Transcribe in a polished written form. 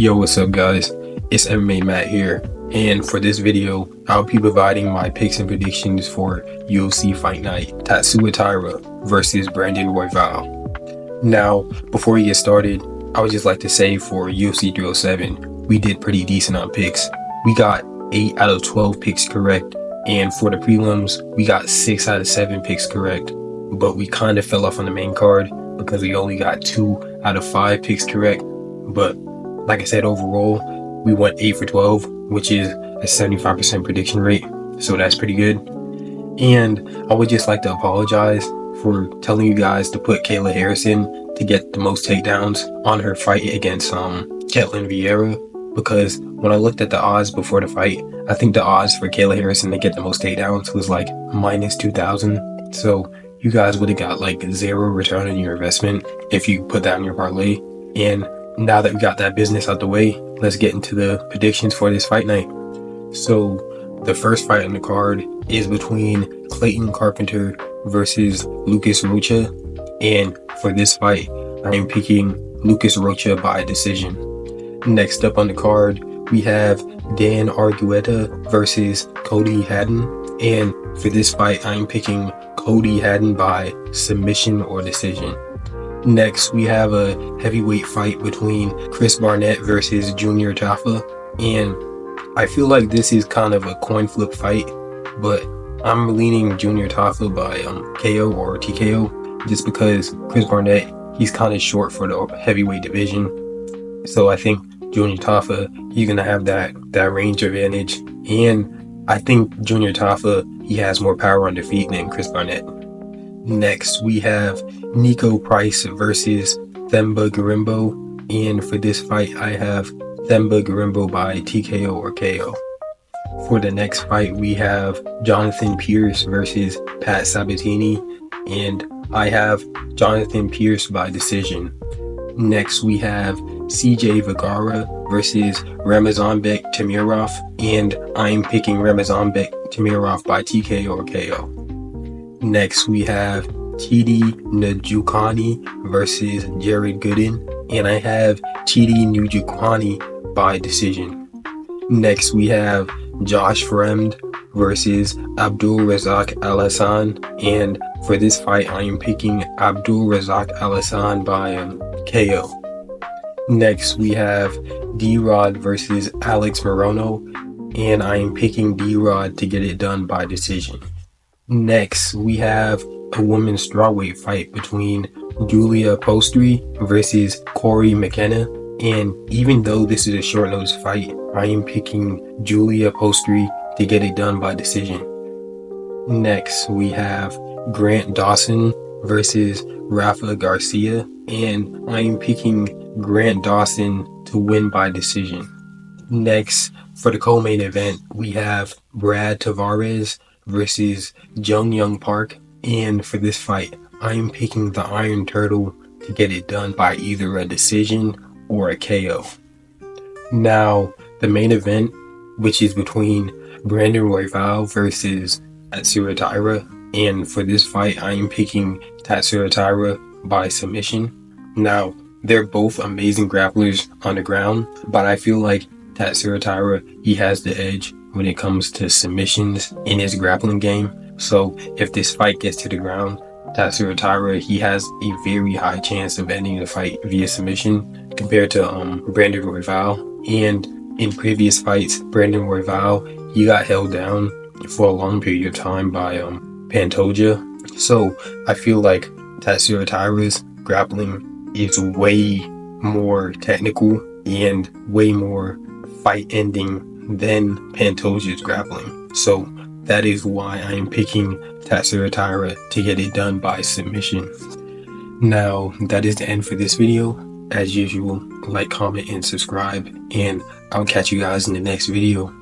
Yo, what's up guys? It's MMA Matt here, and for this video, I'll be providing my picks and predictions for UFC Fight Night Taira versus Brandon Royval. Now, before we get started, I would just like to say for UFC 307, we did pretty decent on picks. We got 8 out of 12 picks correct, and for the prelims, we got 6 out of 7 picks correct, but we kind of fell off on the main card because we only got 2 out of 5 picks correct. But like I said, overall, we went 8 for 12, which is a 75% prediction rate, so that's pretty good. And I would just like to apologize for telling you guys to put Kayla Harrison to get the most takedowns on her fight against Ketlin Vieira, because when I looked at the odds before the fight, I think the odds for Kayla Harrison to get the most takedowns was like minus 2,000. So you guys would have got like 0 return on your investment if you put that on your parlay. And now that we got that business out the way, let's get into the predictions for this fight night. So the first fight on the card is between Clayton Carpenter versus Lucas Rocha, and for this fight, I am picking Lucas Rocha by decision. Next up on the card, we have Dan Argueta versus Cody Haddon, and for this fight, I am picking Cody Haddon by submission or decision. Next, we have a heavyweight fight between Chris Barnett versus Junior Tafa, and I feel like this is kind of a coin flip fight, but I'm leaning Junior Tafa by KO or TKO just because Chris Barnett, he's kind of short for the heavyweight division. So I think Junior Tafa, he's going to have that range advantage, and I think Junior Tafa, he has more power on the feet than Chris Barnett. Next, we have Nico Price versus Themba Garimbo, and for this fight, I have Themba Garimbo by TKO or KO. For the next fight, we have Jonathan Pierce versus Pat Sabatini, and I have Jonathan Pierce by decision. Next, we have CJ Vergara versus Ramazanbek Tamirov, and I'm picking Ramazanbek Tamirov by TKO or KO. Next, we have Chidi Njokuani versus Jared Gooden, and I have Chidi Njokuani by decision. Next, we have Josh Fremd versus Abdul Razak Al Hassan, and for this fight, I am picking Abdul Razak Al Hassan by KO. Next, we have D-Rod versus Alex Morono, and I am picking D-Rod to get it done by decision. Next, we have a women's strawweight fight between Julia Postri versus Corey McKenna, and even though this is a short notice fight, I am picking Julia Postri to get it done by decision. Next, we have Grant Dawson versus Rafa Garcia, and I am picking Grant Dawson to win by decision. Next, for the co-main event, we have Brad Tavares versus Jung Young Park, and for this fight, I am picking the Iron Turtle to get it done by either a decision or a KO. Now, the main event, which is between Brandon Royval versus Taira, and for this fight, I am picking Taira by submission. Now, they're both amazing grapplers on the ground, but I feel like Taira, he has the edge when it comes to submissions in his grappling game. So if this fight gets to the ground, Taira, he has a very high chance of ending the fight via submission compared to Brandon Royval. And in previous fights, Brandon Royval, he got held down for a long period of time by Pantoja. So I feel like Taira's grappling is way more technical and way more fight-ending than Pantoja's grappling. So that is why I am picking Taira to get it done by submission. Now, that is the end for this video. As usual, like, comment, and subscribe, and I'll catch you guys in the next video.